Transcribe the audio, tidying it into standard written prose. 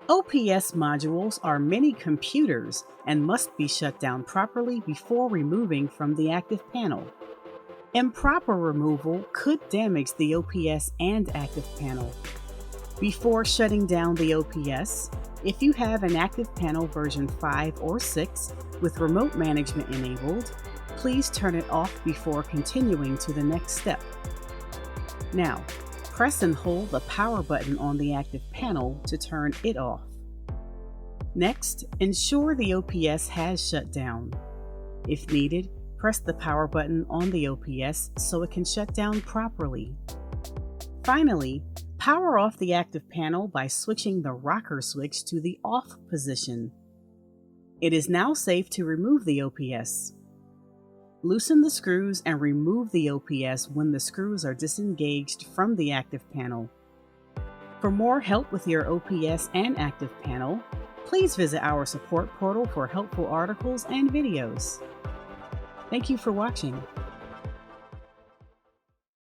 OPS modules are mini computers and must be shut down properly before removing from the active panel. Improper removal could damage the OPS and active panel. Before shutting down the OPS, if you have an ActivPanel version 5 or 6 with remote management enabled, please turn it off before continuing to the next step. Now, press and hold the power button on the active panel to turn it off. Next, ensure the OPS has shut down. If needed, press the power button on the OPS so it can shut down properly. Finally, power off the active panel by switching the rocker switch to the off position. It is now safe to remove the OPS. Loosen the screws and remove the OPS when the screws are disengaged from the active panel. For more help with your OPS and active panel, please visit our support portal for helpful articles and videos. Thank you for watching.